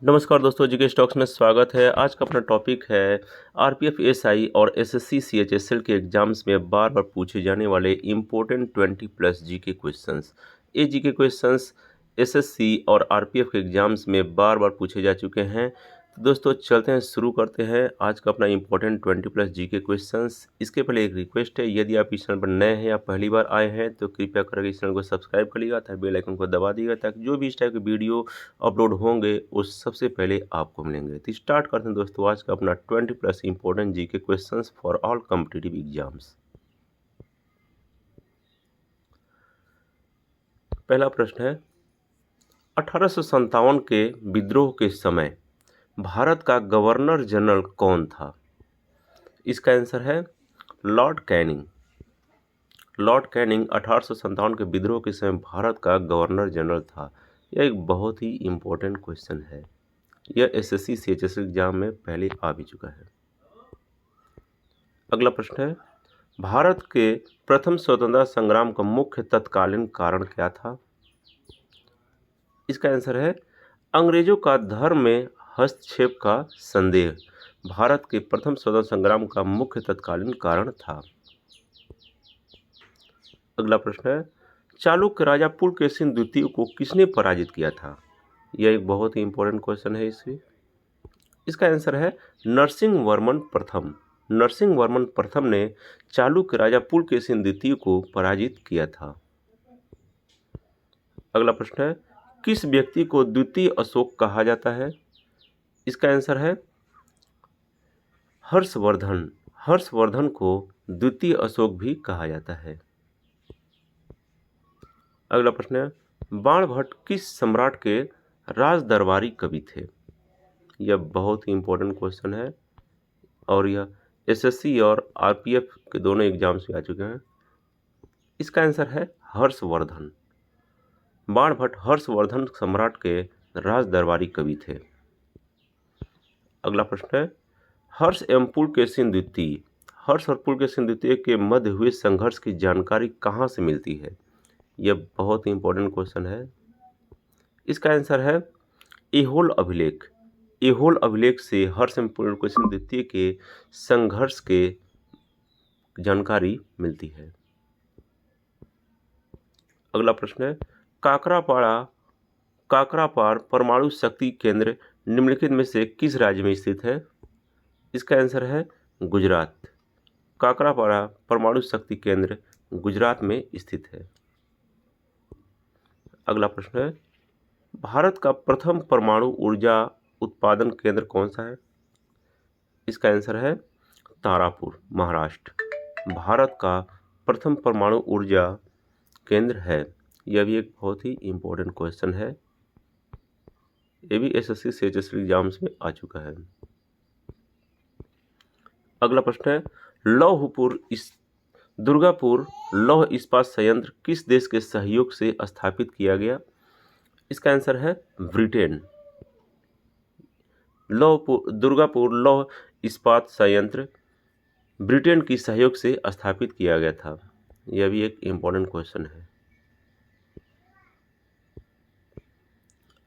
नमस्कार दोस्तों, GK stocks में स्वागत है। आज का अपना टॉपिक है आरपीएफ एसआई और एसएससी सीएचएसएल के एग्जाम्स में बार बार पूछे जाने वाले इम्पोर्टेंट 20+ जीके क्वेश्चंस। ये जीके क्वेश्चंस एसएससी और आरपीएफ के एग्जाम्स में बार बार पूछे जा चुके हैं। तो दोस्तों चलते हैं, शुरू करते हैं आज का अपना इम्पोर्टेंट 20+ जीके क्वेश्चंस। इसके पहले एक रिक्वेस्ट है, यदि आप इस चैनल पर नए हैं या पहली बार आए हैं तो कृपया करके इस चैनल को सब्सक्राइब करिएगा तथा बेल आइकन को दबा दीजिएगा ताकि जो भी इस टाइप के वीडियो अपलोड होंगे वो सबसे पहले आपको मिलेंगे। तो स्टार्ट करते हैं दोस्तों आज का अपना 20+ important GK questions for all competitive exams. पहला प्रश्न है, 1857 के विद्रोह के समय भारत का गवर्नर जनरल कौन था? इसका आंसर है लॉर्ड कैनिंग। लॉर्ड कैनिंग 1857 के विद्रोह के समय भारत का गवर्नर जनरल था। यह एक बहुत ही इम्पोर्टेंट क्वेश्चन है। यह एसएससी सीएचएसएल एग्जाम में पहले आ भी चुका है। अगला प्रश्न है, भारत के प्रथम स्वतंत्रता संग्राम का मुख्य तत्कालीन कारण क्या था? इसका आंसर है अंग्रेजों का धर्म में हस्तक्षेप का संदेह भारत के प्रथम स्वतंत्रता संग्राम का मुख्य तत्कालीन कारण था। अगला प्रश्न है, चालुक्य राजा पुलकेशिन द्वितीय को किसने पराजित किया था? यह एक बहुत ही इंपॉर्टेंट क्वेश्चन है। इसका आंसर है नरसिंह वर्मन प्रथम। नरसिंह वर्मन प्रथम ने चालुक्य राजा पुलकेशिन द्वितीय को पराजित किया था। अगला प्रश्न है, किस व्यक्ति को द्वितीय अशोक कहा जाता है? इसका आंसर है हर्षवर्धन। हर्षवर्धन को द्वितीय अशोक भी कहा जाता है। अगला प्रश्न है, बाणभट्ट किस सम्राट के राज दरबारी कवि थे? यह बहुत ही इंपॉर्टेंट क्वेश्चन है और यह एसएससी और आरपीएफ के दोनों एग्जाम्स में आ चुके हैं। इसका आंसर है हर्षवर्धन। बाणभट्ट हर्षवर्धन सम्राट के राज दरबारी कवि थे। अगला प्रश्न है, हर्ष एवं पुलकेशिन द्वितीय हर्ष और पुलकेशिन द्वितीय के मध्य हुए संघर्ष की जानकारी कहाँ से मिलती है? यह बहुत ही इंपॉर्टेंट क्वेश्चन है। इसका आंसर है ऐहोल अभिलेख। ऐहोल अभिलेख से हर्ष एवं पुलकेशिन द्वितीय के संघर्ष के जानकारी मिलती है। अगला प्रश्न है, काकरापार परमाणु शक्ति केंद्र निम्नलिखित में से किस राज्य में स्थित है? इसका आंसर है गुजरात। काकरापारा परमाणु शक्ति केंद्र गुजरात में स्थित है। अगला प्रश्न है, भारत का प्रथम परमाणु ऊर्जा उत्पादन केंद्र कौन सा है? इसका आंसर है तारापुर, महाराष्ट्र। भारत का प्रथम परमाणु ऊर्जा केंद्र है। यह भी एक बहुत ही इम्पोर्टेंट क्वेश्चन है। यह भी एसएससी सीएचएसएल एग्जाम्स में आ चुका है। अगला प्रश्न है, दुर्गापुर लौह इस्पात संयंत्र किस देश के सहयोग से स्थापित किया गया? इसका आंसर है ब्रिटेन। दुर्गापुर लौह इस्पात संयंत्र ब्रिटेन की सहयोग से स्थापित किया गया था। यह भी एक इम्पोर्टेंट क्वेश्चन है।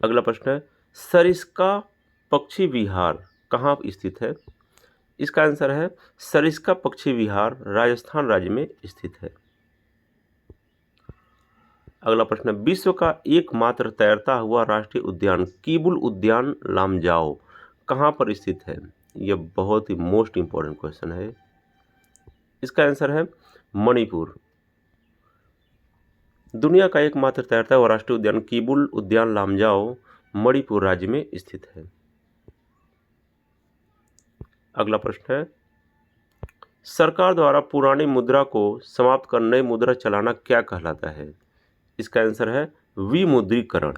अगला प्रश्न है, सरिस्का पक्षी विहार कहाँ स्थित है? इसका आंसर है सरिस्का पक्षी विहार राजस्थान राज्य में स्थित है। अगला प्रश्न है, विश्व का एकमात्र तैरता हुआ राष्ट्रीय उद्यान कीबुल उद्यान लामजाओ कहाँ पर स्थित है? यह बहुत ही मोस्ट इंपॉर्टेंट क्वेश्चन है। इसका आंसर है मणिपुर। दुनिया का एकमात्र तैरता हुआ राष्ट्रीय उद्यान कीबुल उद्यान लामजाओ मणिपुर राज्य में स्थित है। अगला प्रश्न है, सरकार द्वारा पुरानी मुद्रा को समाप्त कर नई मुद्रा चलाना क्या कहलाता है? इसका आंसर है विमुद्रीकरण।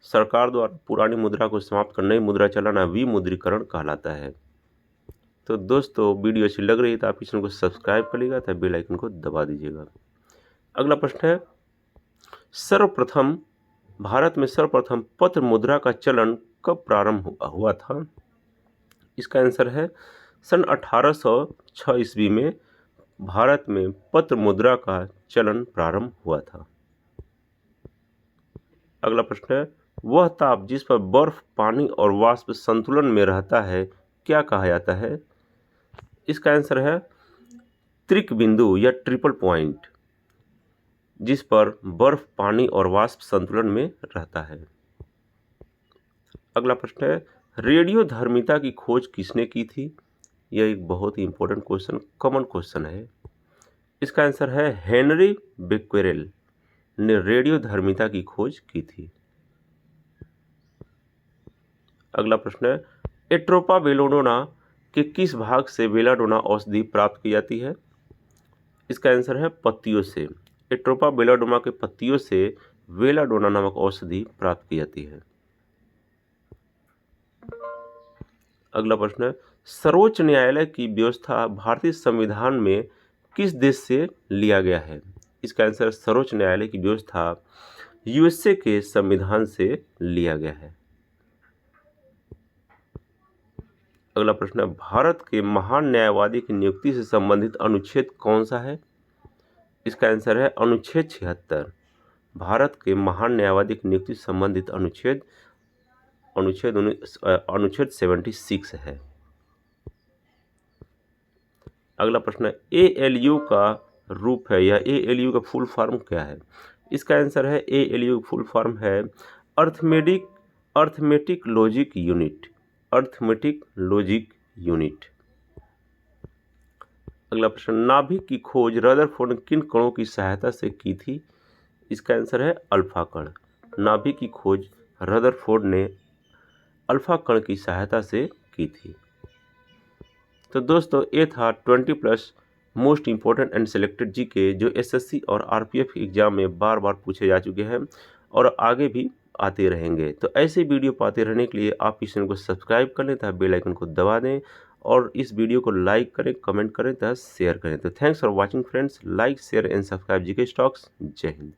सरकार द्वारा पुरानी मुद्रा को समाप्त कर नई मुद्रा चलाना विमुद्रीकरण कहलाता है। तो दोस्तों वीडियो अच्छी लग रही है तो आप इस चैनल को सब्सक्राइब करिएगा तथा बेल आइकन को दबा दीजिएगा। अगला प्रश्न है, भारत में सर्वप्रथम पत्र मुद्रा का चलन कब प्रारंभ हुआ था? इसका आंसर है सन 1806 ईस्वी में भारत में पत्र मुद्रा का चलन प्रारंभ हुआ था। अगला प्रश्न है, वह ताप जिस पर बर्फ, पानी और वाष्प संतुलन में रहता है क्या कहा जाता है? इसका आंसर है त्रिक बिंदु या ट्रिपल पॉइंट, जिस पर बर्फ, पानी और वाष्प संतुलन में रहता है। अगला प्रश्न है, रेडियोधर्मिता की खोज किसने की थी? यह एक बहुत ही इंपॉर्टेंट क्वेश्चन, कॉमन क्वेश्चन है। इसका आंसर है हेनरी बेक्वेरेल ने रेडियोधर्मिता की खोज की थी। अगला प्रश्न है, एट्रोपा बेलाडोना के किस भाग से बेलाडोना औषधि प्राप्त की जाती है? इसका आंसर है पत्तियों से। एट्रोपा बेलाडोना के पत्तियों से बेलाडोना नामक औषधि प्राप्त की जाती है। अगला प्रश्न है, सर्वोच्च न्यायालय की व्यवस्था भारतीय संविधान में किस देश से लिया गया है? इसका आंसर सर्वोच्च न्यायालय की व्यवस्था यूएसए के संविधान से लिया गया है। अगला प्रश्न है, भारत के महान न्यायवादी की नियुक्ति से संबंधित अनुच्छेद कौन सा है? इसका आंसर है अनुच्छेद 76। भारत के महान न्यायवादी की नियुक्ति से संबंधित अनुच्छेद 76 है। अगला प्रश्न है, एएलयू का रूप है या एएलयू का फुल फॉर्म क्या है? इसका आंसर है एएलयू फुल फॉर्म है arithmetic logic unit. Arithmetic logic unit. अगला प्रश्न, नाभिक की खोज रदरफोर्ड ने किन कणों की सहायता से की थी? इसका आंसर है अल्फा कण। नाभिक की खोज रदरफोर्ड ने अल्फा कण की सहायता से की थी। तो दोस्तों, ये था 20+ most important and selected GK जो एसएससी और आरपीएफ एग्जाम में बार बार पूछे जा चुके हैं और आगे भी आते रहेंगे। तो ऐसे वीडियो पाते रहने के लिए आप इस चैनल को सब्सक्राइब कर लें तथा बेल आइकन को दबा दें और इस वीडियो को लाइक करें, कमेंट करें तथा शेयर करें। तो thanks for watching friends. Like, share and subscribe GK stocks. जय हिंद।